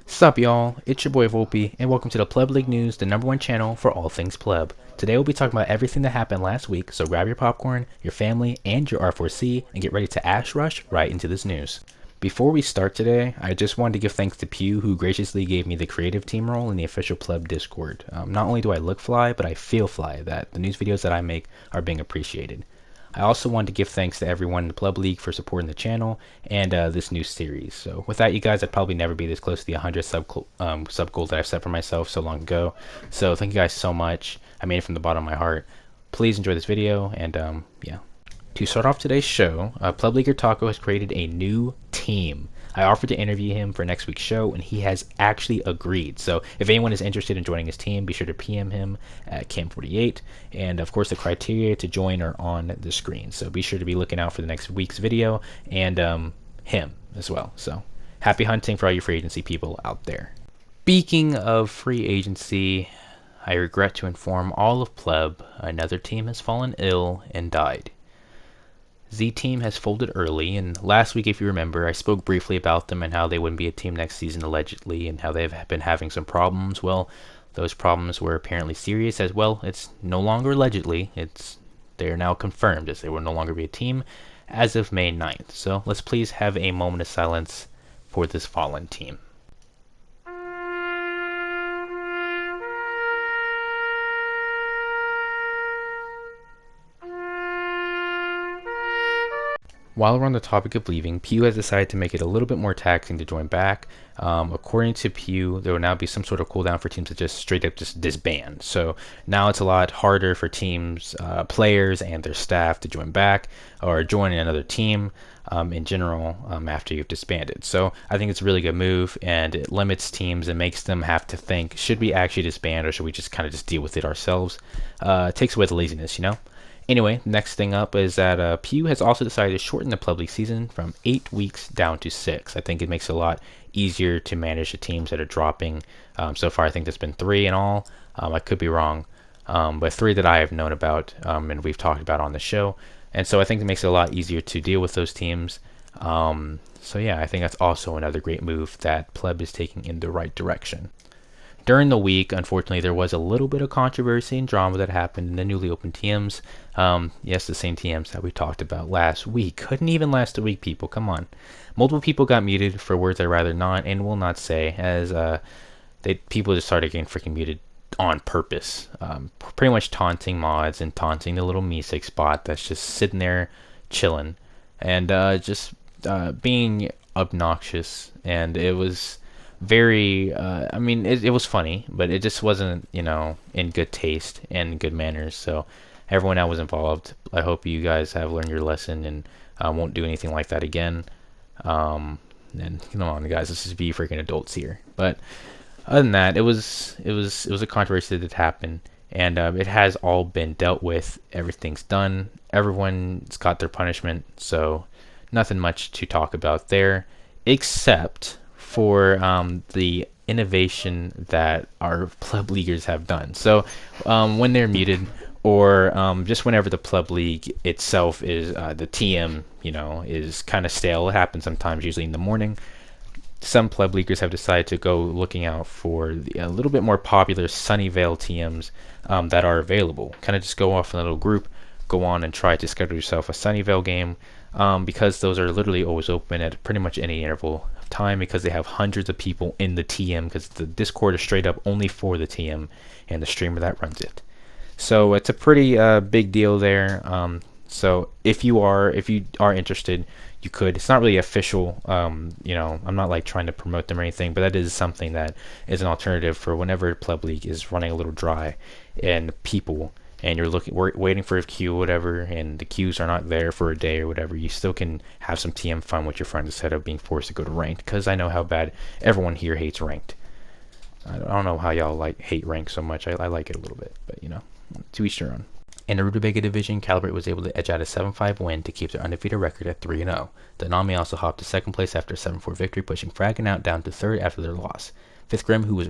Sup y'all, it's your boy Volpe, and welcome to the Pleb League News, the #1 channel for all things Pleb. Today we'll be talking about everything that happened last week, so grab your popcorn, your family, and your R4C, and get ready to ash rush right into this news. Before we start today, I just wanted to give thanks to Pew, who graciously gave me the creative team role in the official Pleb Discord. Not only do I look fly, but I feel fly, that the news videos that I make are being appreciated. I also wanted to give thanks to everyone in the Pleb League for supporting the channel and this new series. So without you guys, I'd probably never be this close to the 100 sub goal that I've set for myself so long ago. So thank you guys so much. I mean it from the bottom of my heart. Please enjoy this video, and yeah. To start off today's show, Pleb Leaguer Taco has created a new team. I offered to interview him for next week's show, and he has actually agreed. So if anyone is interested in joining his team, be sure to PM him at Cam48. And of course, the criteria to join are on the screen. So be sure to be looking out for the next week's video and him as well. So happy hunting for all you free agency people out there. Speaking of free agency, I regret to inform all of Pleb another team has fallen ill and died. Z Team has folded early, and last week, if you remember, I spoke briefly about them and how they wouldn't be a team next season allegedly, and how they've been having some problems. Well, those problems were apparently serious as well. It's no longer allegedly, they are now confirmed as they will no longer be a team as of May 9th. So let's please have a moment of silence for this fallen team. While we're on the topic of leaving, Pew has decided to make it a little bit more taxing to join back. According to Pew, there will now be some sort of cooldown for teams to just straight up just disband. So now it's a lot harder for teams, players, and their staff to join back or join another team in general after you've disbanded. So I think it's a really good move, and it limits teams and makes them have to think, should we actually disband or should we just kind of just deal with it ourselves? It takes away the laziness, you know? Anyway, next thing up is that Pew has also decided to shorten the Pleb League season from 8 weeks down to 6. I think it makes it a lot easier to manage the teams that are dropping. So far, I think there's been 3 in all. I could be wrong, but 3 that I have known about and we've talked about on the show. And so I think it makes it a lot easier to deal with those teams. So yeah, I think that's also another great move that Pleb is taking in the right direction. During the week, unfortunately, there was a little bit of controversy and drama that happened in the newly opened TMs. Yes, the same TMs that we talked about last week. Couldn't even last a week, people. Come on. Multiple people got muted for words I'd rather not and will not say, as people just started getting freaking muted on purpose. Pretty much taunting mods and taunting the little Meesick spot that's just sitting there chilling and just being obnoxious. And it was very I mean it was funny, but it just wasn't, you know, in good taste and good manners. So everyone that was involved, I hope you guys have learned your lesson and won't do anything like that again. And come on guys, let's just be freaking adults here. But other than that, it was a controversy that happened, and it has all been dealt with. Everything's done, everyone's got their punishment, so nothing much to talk about there, except for the innovation that our Pleb Leaguers have done. So when they're muted, or just whenever the Pleb League itself is, the TM, you know, is kind of stale. It happens sometimes, usually in the morning. Some Pleb Leaguers have decided to go looking out for a little bit more popular Sunnyvale TMs that are available. Kind of just go off in a little group, go on and try to schedule yourself a Sunnyvale game, because those are literally always open at pretty much any interval time, because they have hundreds of people in the TM, because the Discord is straight up only for the TM and the streamer that runs it. So it's a pretty big deal there. So if you are interested, you could. It's not really official, you know, I'm not like trying to promote them or anything, but that is something that is an alternative for whenever Pleb League is running a little dry and people, and you're waiting for a queue or whatever, and the queues are not there for a day or whatever, you still can have some TM fun with your friends instead of being forced to go to ranked, because I know how bad everyone here hates ranked. I don't know how y'all hate ranked so much. I like it a little bit, but you know, to each their own. In the Rutabaga division, Calibrate was able to edge out a 7-5 win to keep their undefeated record at 3-0. The Nami also hopped to second place after a 7-4 victory, pushing Fraggin out down to third after their loss. Fifth Grim, who was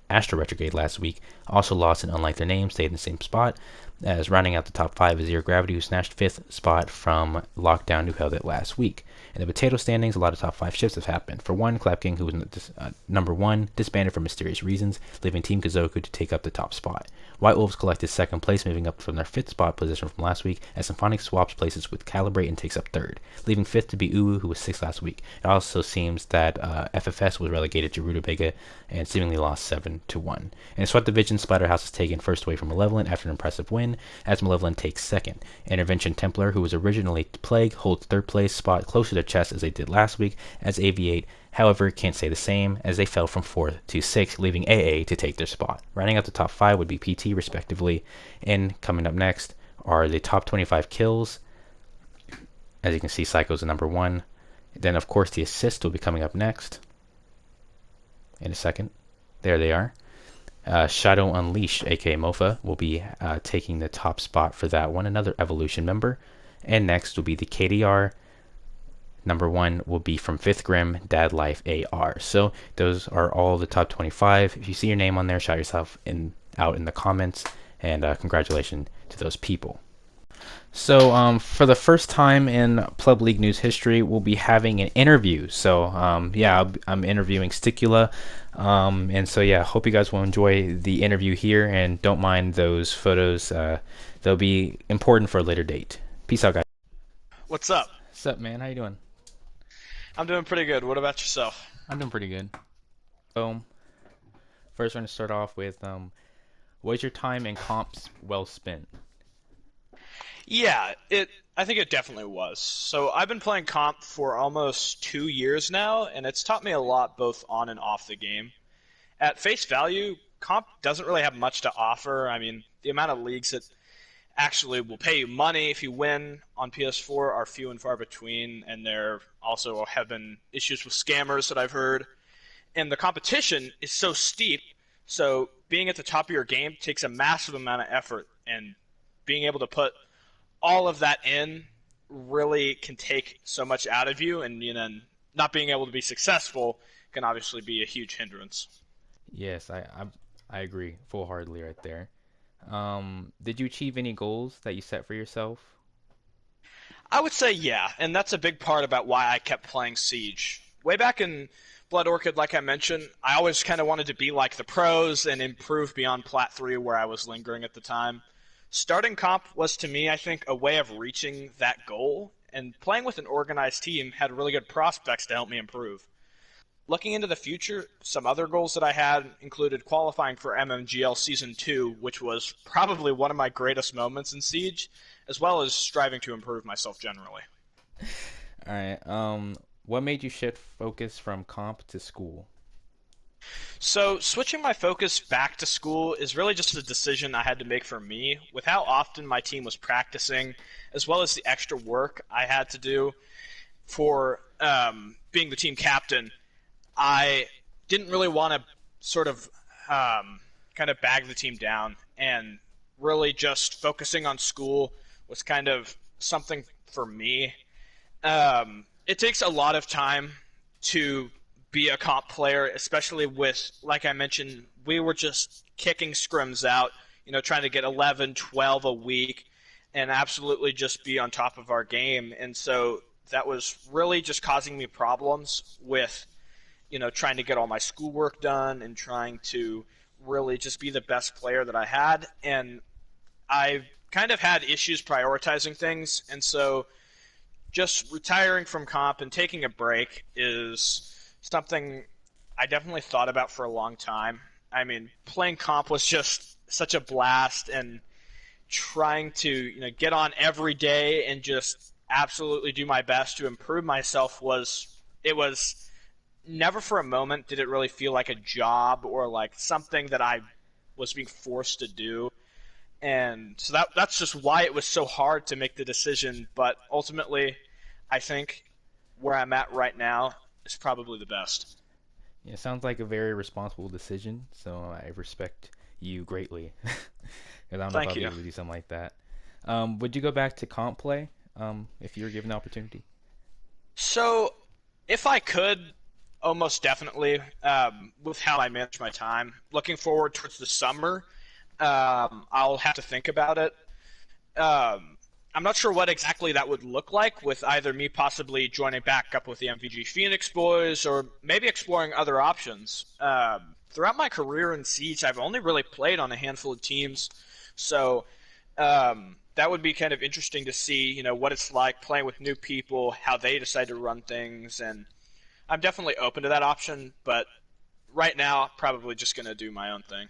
Astro retrograde last week, also lost and, unlike their name, stayed in the same spot. As rounding out the top 5 is Zero Gravity, who snatched 5th spot from Lockdown, who held it last week. In the potato standings, a lot of top 5 shifts have happened. For one, Clap King, who was number 1, disbanded for mysterious reasons, leaving Team Kazoku to take up the top spot. White Wolves collected 2nd place, moving up from their 5th spot position from last week, as Symphonic swaps places with Calibrate and takes up 3rd, leaving 5th to be Uwu, who was 6th last week. It also seems that FFS was relegated to Rutabaga and seemingly lost 7-1. In the SWAT division, Splatterhouse is taken first away from Malevolent after an impressive win, as Malevolent takes 2nd. Intervention Templar, who was originally Plague, holds 3rd place spot close to their chest as they did last week, as AV8, however, can't say the same, as they fell from 4th to 6th, leaving AA to take their spot. Rounding out the top 5 would be PT, respectively, and coming up next are the top 25 kills. As you can see, Psycho's the number 1. Then, of course, the assist will be coming up next in a second. There they are. Shadow Unleashed, aka Mofa, will be taking the top spot for that one, another Evolution member. And next will be the KDR. Number 1 will be from 5th Grim, Dad Life AR. So those are all the top 25. If you see your name on there, shout yourself out in the comments. And congratulations to those people. So for the first time in Pleb League News history, we'll be having an interview. So I'm interviewing Sticula. And so yeah, hope you guys will enjoy the interview here and don't mind those photos. They'll be important for a later date. Peace out, guys. What's up? What's up, man? How you doing? I'm doing pretty good. What about yourself? I'm doing pretty good. So first, we're going to start off with was your time in comps well spent? Yeah, I think it definitely was. So I've been playing comp for almost 2 years now, and it's taught me a lot both on and off the game. At face value, comp doesn't really have much to offer. I mean, the amount of leagues that actually will pay you money if you win on PS4 are few and far between, and there also have been issues with scammers that I've heard. And the competition is so steep, so being at the top of your game takes a massive amount of effort, and being able to put all of that in really can take so much out of you, and not being able to be successful can obviously be a huge hindrance. Yes, I agree full-heartedly right there. Did you achieve any goals that you set for yourself? I would say yeah, and that's a big part about why I kept playing Siege. Way back in Blood Orchid, like I mentioned, I always kind of wanted to be like the pros and improve beyond Plat 3 where I was lingering at the time. Starting comp was, to me, I think, a way of reaching that goal, and playing with an organized team had really good prospects to help me improve. Looking into the future, some other goals that I had included qualifying for MMGL Season 2, which was probably one of my greatest moments in Siege, as well as striving to improve myself generally. Alright, what made you shift focus from comp to school? So, switching my focus back to school is really just a decision I had to make for me, with how often my team was practicing, as well as the extra work I had to do for being the team captain. I didn't really want to sort of kind of bag the team down, and really just focusing on school was kind of something for me. It takes a lot of time to be a comp player, especially with, like I mentioned, we were just kicking scrims out, trying to get 11, 12 a week and absolutely just be on top of our game. And so that was really just causing me problems with, trying to get all my schoolwork done and trying to really just be the best player that I had. And I kind of had issues prioritizing things. And so just retiring from comp and taking a break is something I definitely thought about for a long time. I mean, playing comp was just such a blast, and trying to get on every day and just absolutely do my best to improve myself was never for a moment did it really feel like a job or like something that I was being forced to do. And so that's just why it was so hard to make the decision. But ultimately, I think where I'm at right now is probably the best. Yeah, sounds like a very responsible decision, so I respect you greatly. Because I don't know if Thank I'll be you. able to do something like that. Would you go back to comp play if you were given the opportunity? So, if I could, almost definitely, with how I manage my time. Looking forward towards the summer, I'll have to think about it. I'm not sure what exactly that would look like, with either me possibly joining back up with the MVG Phoenix boys or maybe exploring other options. Throughout my career in Siege, I've only really played on a handful of teams, so that would be kind of interesting to see, what it's like playing with new people, how they decide to run things, and I'm definitely open to that option, but right now, probably just going to do my own thing.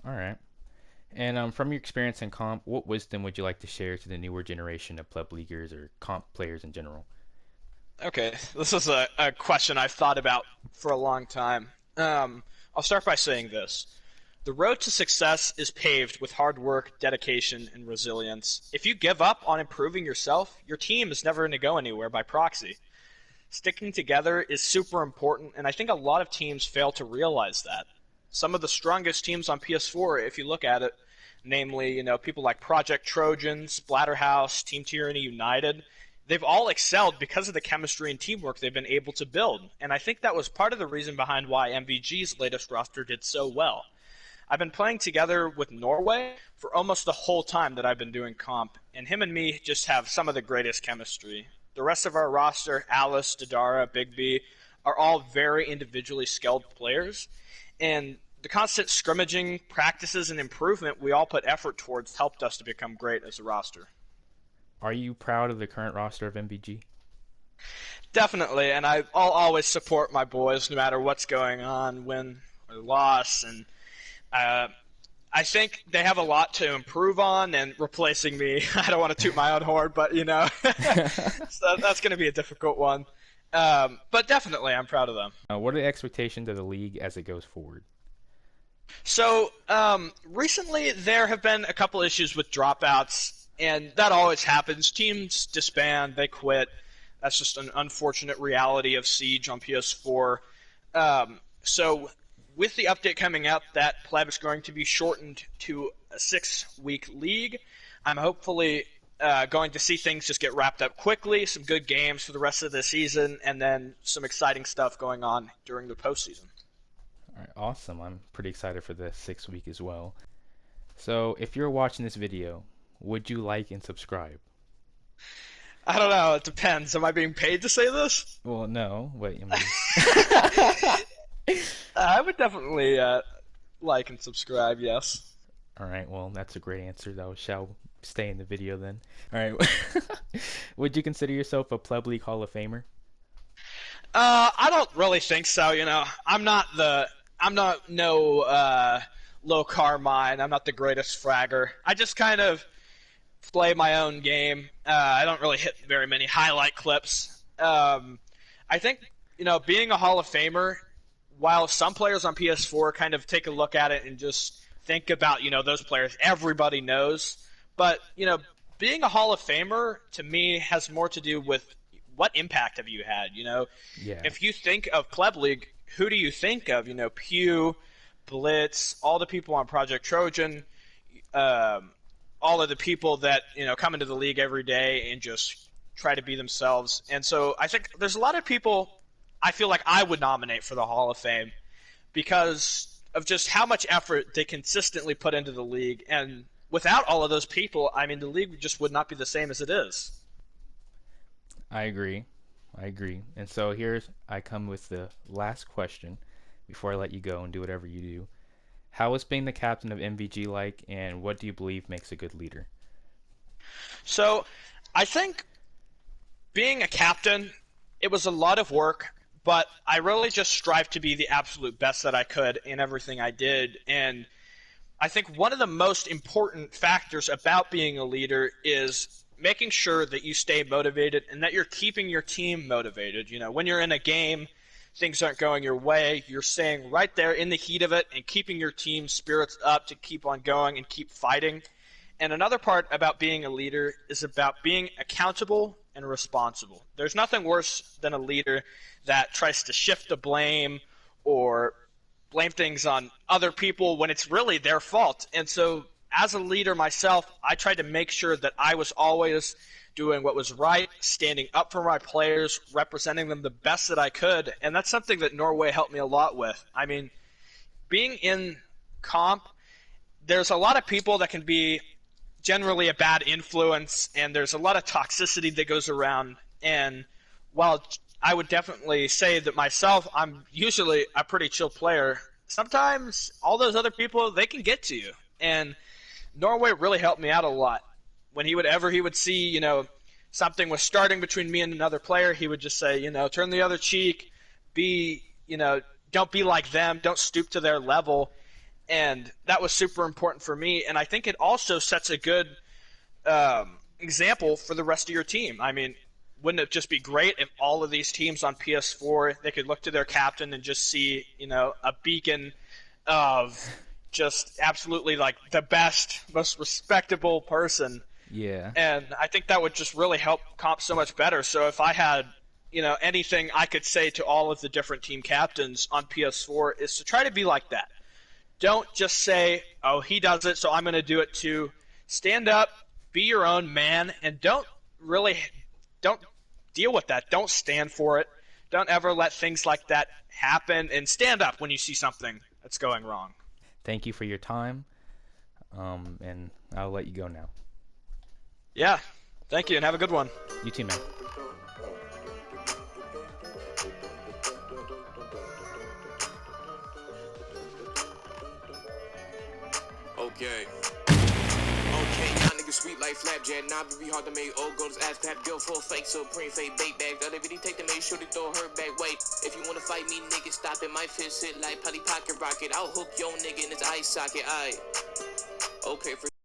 All right. And from your experience in comp, what wisdom would you like to share to the newer generation of pleb leaguers or comp players in general? Okay, this is a question I've thought about for a long time. I'll start by saying this. The road to success is paved with hard work, dedication, and resilience. If you give up on improving yourself, your team is never going to go anywhere by proxy. Sticking together is super important, and I think a lot of teams fail to realize that. Some of the strongest teams on PS4, if you look at it, namely, people like Project Trojan, Splatterhouse, Team Tyranny United, they've all excelled because of the chemistry and teamwork they've been able to build. And I think that was part of the reason behind why MVG's latest roster did so well. I've been playing together with Norway for almost the whole time that I've been doing comp, and him and me just have some of the greatest chemistry. The rest of our roster, Alice, Dodara, Big B, are all very individually skilled players, and the constant scrimmaging, practices, and improvement we all put effort towards helped us to become great as a roster. Are you proud of the current roster of MVG? Definitely, and I'll always support my boys no matter what's going on, win or loss, and uh, I think they have a lot to improve on, and replacing me, I don't want to toot my own horn, but so that's going to be a difficult one. But definitely, I'm proud of them. What are the expectations of the league as it goes forward? So recently, there have been a couple issues with dropouts, and that always happens. Teams disband, they quit. That's just an unfortunate reality of Siege on PS4. So with the update coming out that Pleb is going to be shortened to a 6-week league, I'm hopefully going to see things just get wrapped up quickly, some good games for the rest of the season, and then some exciting stuff going on during the postseason. All right, awesome. I'm pretty excited for the 6 week as well. So if you're watching this video, would you like and subscribe? I don't know. It depends. Am I being paid to say this? Well, no. Wait, I mean... I would definitely like and subscribe, yes. All right, well, that's a great answer. That shall stay in the video then. All right. Would you consider yourself a Pleb League Hall of Famer? I don't really think so. I'm not no low Carmine. I'm not the greatest fragger. I just kind of play my own game. I don't really hit very many highlight clips. I think being a Hall of Famer, while some players on PS4 kind of take a look at it and just think about those players everybody knows, but being a Hall of Famer to me has more to do with what impact have you had. Yeah. If you think of Pleb League, who do you think of? Pew, Blitz, all the people on Project Trojan, all of the people that come into the league every day and just try to be themselves. And so I think there's a lot of people I feel like I would nominate for the Hall of Fame because of just how much effort they consistently put into the league. And without all of those people, I mean, the league just would not be the same as it is. I agree. And so I come with the last question before I let you go and do whatever you do. How is being the captain of MVG like, and what do you believe makes a good leader? So I think being a captain, it was a lot of work, but I really just strived to be the absolute best that I could in everything I did. And I think one of the most important factors about being a leader is making sure that you stay motivated and that you're keeping your team motivated. When you're in a game, things aren't going your way, you're staying right there in the heat of it and keeping your team's spirits up to keep on going and keep fighting. And another part about being a leader is about being accountable and responsible. There's nothing worse than a leader that tries to shift the blame or blame things on other people when it's really their fault. And so as a leader myself, I tried to make sure that I was always doing what was right, standing up for my players, representing them the best that I could, and that's something that Norway helped me a lot with. I mean, being in comp, there's a lot of people that can be generally a bad influence, and there's a lot of toxicity that goes around. And while I would definitely say that myself, I'm usually a pretty chill player, sometimes all those other people, they can get to you. And Norway really helped me out a lot. When he would see, something was starting between me and another player, he would just say, turn the other cheek, be, don't be like them, don't stoop to their level. And that was super important for me. And I think it also sets a good example for the rest of your team. I mean, wouldn't it just be great if all of these teams on PS4 they could look to their captain and just see, a beacon of just absolutely like the best, most respectable person. Yeah. And I think that would just really help comp so much better. So if I had, anything I could say to all of the different team captains on PS4 is to try to be like that. Don't just say, "Oh, he does it, so I'm going to do it too." Stand up, be your own man, and don't deal with that. Don't stand for it. Don't ever let things like that happen, and stand up when you see something that's going wrong. Thank you for your time, and I'll let you go now. Yeah, thank you, and have a good one. You too, man. Okay. Okay, y'all niggas sweet like flapjack. Nah, be hard to make old girls ass pap. Girl full fake, so preen fake bake bag. The other video take the make sure to throw her back. Wait, if you wanna fight me, nigga, stop it. My fist sit like Polly Pocket Rocket. I'll hook your nigga in his eye socket. Aight. Okay, for